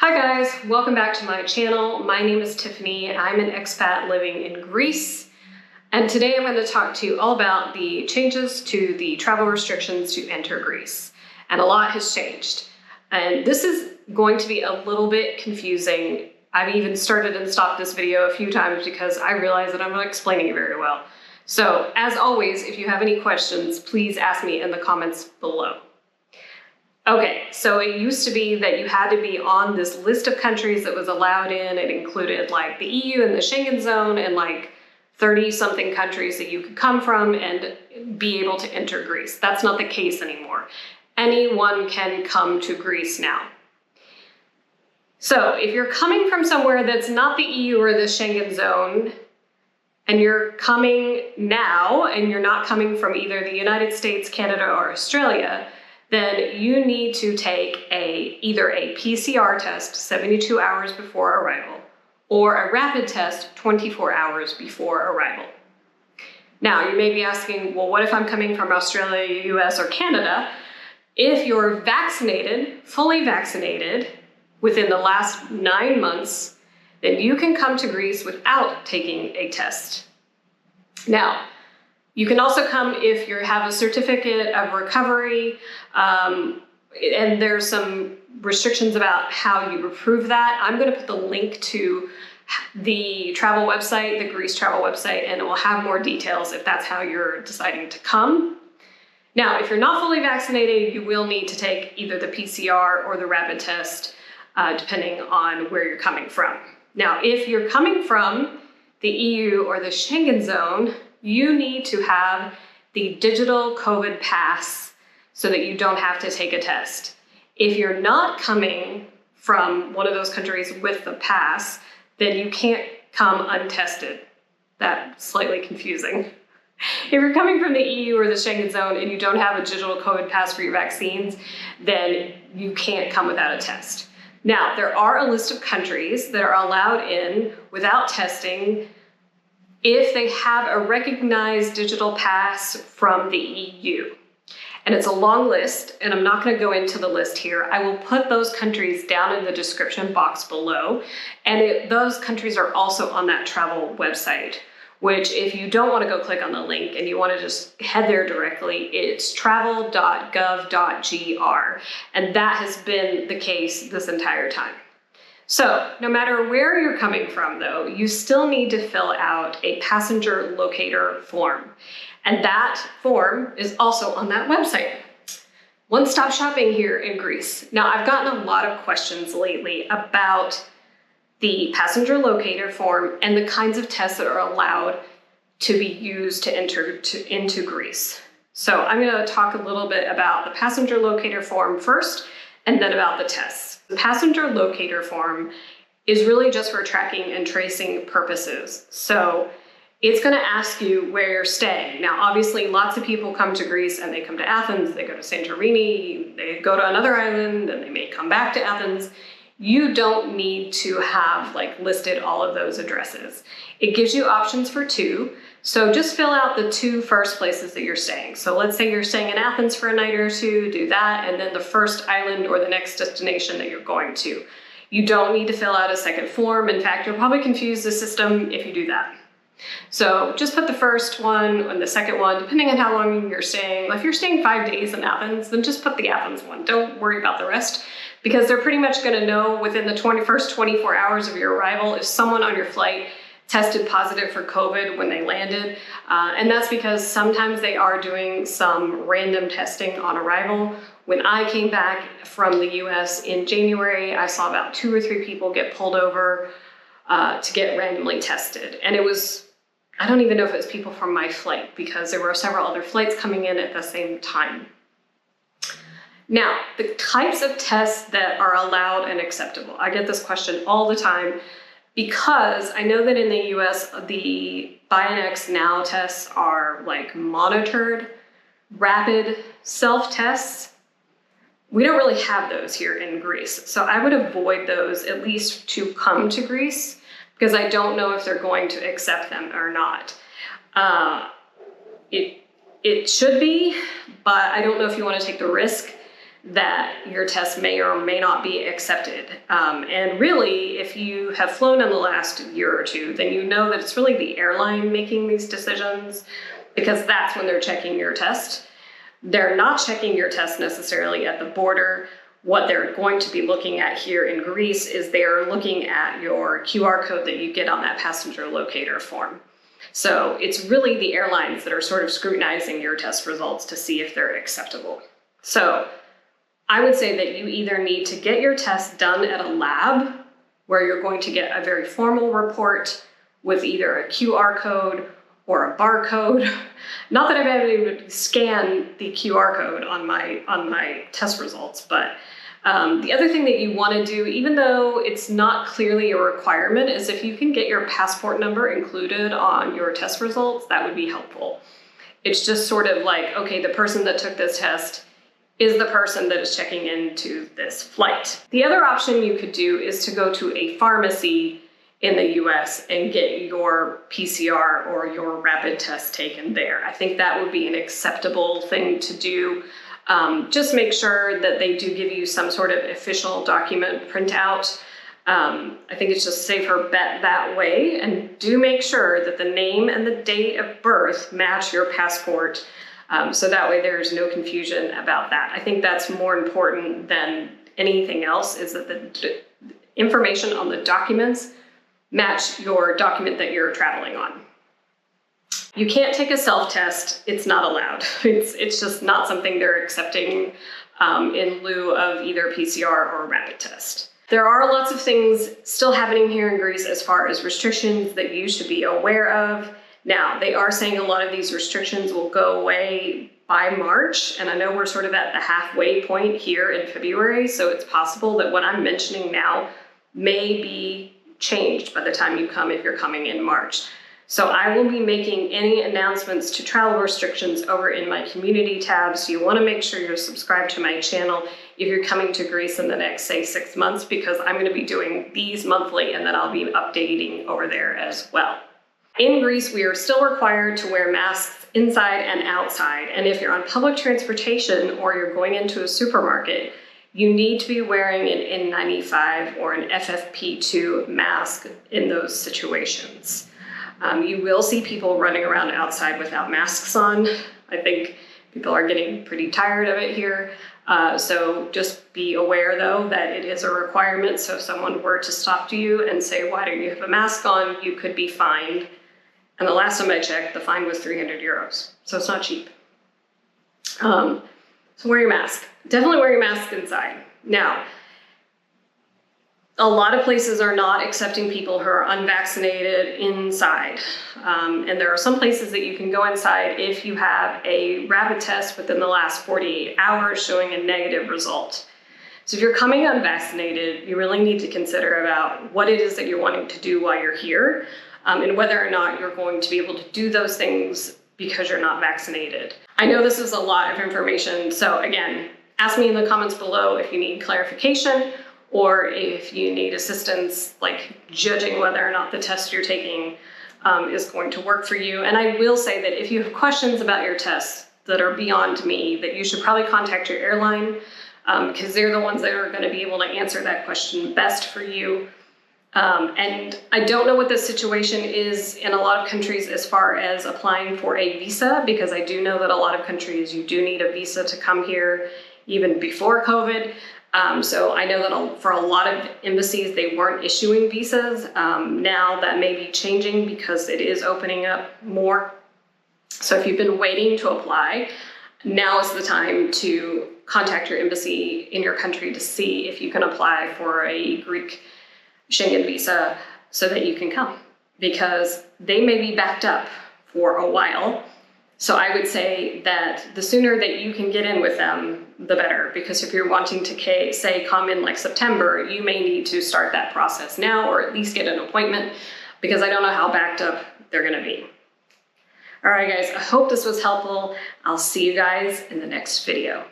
Hi guys, welcome back to my channel. My name is Tiffany and I'm an expat living in Greece. And today I'm going to talk to you all about the changes to the travel restrictions to enter Greece. And a lot has changed. And this is going to be a little bit confusing. I've even started and stopped this video a few times because I realize that I'm not explaining it very well. So as always, if you have any questions, please ask me in the comments below. Okay, so it used to be that you had to be on this list of countries that was allowed in. It included like the EU and the Schengen zone and like 30 something countries that you could come from and be able to enter Greece. That's not the case anymore. Anyone can come to Greece now. So if you're coming from somewhere that's not the EU or the Schengen zone, and you're coming now, and you're not coming from either the United States, Canada, or Australia, then you need to take either a PCR test 72 hours before arrival or a rapid test 24 hours before arrival. Now, you may be asking, well, what if I'm coming from Australia, US, or Canada? If you're vaccinated, fully vaccinated, within the last 9 months, then you can come to Greece without taking a test. Now, you can also come if you have a certificate of recovery, and there's some restrictions about how you approve that. I'm going to put the link to the travel website, the Greece travel website, and it will have more details if that's how you're deciding to come. Now, if you're not fully vaccinated, you will need to take either the PCR or the rapid test, depending on where you're coming from. Now, if you're coming from the EU or the Schengen zone, you need to have the digital COVID pass so that you don't have to take a test. If you're not coming from one of those countries with the pass, then you can't come untested. That's slightly confusing. If you're coming from the EU or the Schengen zone and you don't have a digital COVID pass for your vaccines, then you can't come without a test. Now, there are a list of countries that are allowed in without testing if they have a recognized digital pass from the EU. And it's a long list, and I'm not going to go into the list here. I will put those countries down in the description box below, and those countries are also on that travel website, which if you don't want to go click on the link and you want to just head there directly, it's travel.gov.gr, and that has been the case this entire time. So no matter where you're coming from though, you still need to fill out a passenger locator form. And that form is also on that website. One-stop shopping here in Greece. Now, I've gotten a lot of questions lately about the passenger locator form and the kinds of tests that are allowed to be used to enter into Greece. So I'm going to talk a little bit about the passenger locator form first, and then about the tests. The passenger locator form is really just for tracking and tracing purposes. So it's going to ask you where you're staying. Now, obviously, lots of people come to Greece and they come to Athens, they go to Santorini, they go to another island, and they may come back to Athens. You don't need to have listed all of those addresses. It gives you options for 2. So just fill out the 2 first places that you're staying. So let's say you're staying in Athens for a night or 2, do that, and then the first island or the next destination that you're going to. You don't need to fill out a second form. In fact, you'll probably confuse the system if you do that. So just put the first one and the second one, depending on how long you're staying. If you're staying 5 days in Athens, then just put the Athens one. Don't worry about the rest, because they're pretty much going to know within the first 24 hours of your arrival if someone on your flight tested positive for COVID when they landed. And that's because sometimes they are doing some random testing on arrival. When I came back from the US in January, I saw about 2 or 3 people get pulled over to get randomly tested. And it was, I don't even know if it was people from my flight, because there were several other flights coming in at the same time. Now, the types of tests that are allowed and acceptable. I get this question all the time, because I know that in the US, the Bionex Now tests are monitored, rapid self-tests. We don't really have those here in Greece. So I would avoid those, at least to come to Greece, because I don't know if they're going to accept them or not. It should be, but I don't know if you want to take the risk that your test may or may not be accepted. And really, if you have flown in the last year or two, then you know that it's really the airline making these decisions, because that's when they're checking your test. They're not checking your test necessarily at the border. What they're going to be looking at here in Greece is they're looking at your QR code that you get on that passenger locator form. So it's really the airlines that are sort of scrutinizing your test results to see if they're acceptable. So I would say that you either need to get your test done at a lab where you're going to get a very formal report with either a QR code or a barcode. Not that I've had anybody scan the QR code on my test results, but the other thing that you want to do, even though it's not clearly a requirement, is if you can get your passport number included on your test results, that would be helpful. It's just sort of like, okay, the person that took this test is the person that is checking into this flight. The other option you could do is to go to a pharmacy in the US and get your PCR or your rapid test taken there. I think that would be an acceptable thing to do. Just make sure that they do give you some sort of official document printout. I think it's just a safer bet that way, and do make sure that the name and the date of birth match your passport, so that way there's no confusion about that. I think that's more important than anything else, is that the information on the documents match your document that you're traveling on. You can't take a self-test. It's not allowed. It's just not something they're accepting in lieu of either PCR or rapid test. There are lots of things still happening here in Greece as far as restrictions that you should be aware of. Now, they are saying a lot of these restrictions will go away by March, and I know we're sort of at the halfway point here in February, so it's possible that what I'm mentioning now may be changed by the time you come, if you're coming in March. So I will be making any announcements to travel restrictions over in my community tab. So you want to make sure you're subscribed to my channel if you're coming to Greece in the next, say, 6 months, because I'm going to be doing these monthly, and then I'll be updating over there as well. In Greece, we are still required to wear masks inside and outside. And if you're on public transportation or you're going into a supermarket, you need to be wearing an N95 or an FFP2 mask in those situations. You will see people running around outside without masks on. I think people are getting pretty tired of it here. So just be aware, though, that it is a requirement. So if someone were to stop you and say, "Why don't you have a mask on?" you could be fined. And the last time I checked, the fine was 300 euros. So it's not cheap. So wear your mask. Definitely wear your mask inside. Now, a lot of places are not accepting people who are unvaccinated inside. And there are some places that you can go inside if you have a rapid test within the last 48 hours showing a negative result. So if you're coming unvaccinated, you really need to consider about what it is that you're wanting to do while you're here, and whether or not you're going to be able to do those things because you're not vaccinated. I know this is a lot of information, so again, ask me in the comments below if you need clarification or if you need assistance, like judging whether or not the test you're taking is going to work for you. And I will say that if you have questions about your tests that are beyond me, that you should probably contact your airline, because they're the ones that are going to be able to answer that question best for you. And I don't know what the situation is in a lot of countries as far as applying for a visa, because I do know that a lot of countries you do need a visa to come here even before COVID. So I know that for a lot of embassies, they weren't issuing visas. Now that may be changing because it is opening up more. So if you've been waiting to apply, now is the time to contact your embassy in your country to see if you can apply for a Greek Schengen visa so that you can come, because they may be backed up for a while. So I would say that the sooner that you can get in with them, the better, because if you're wanting to, say, come in like September, you may need to start that process now, or at least get an appointment, because I don't know how backed up they're going to be. All right, guys, I hope this was helpful. I'll see you guys in the next video.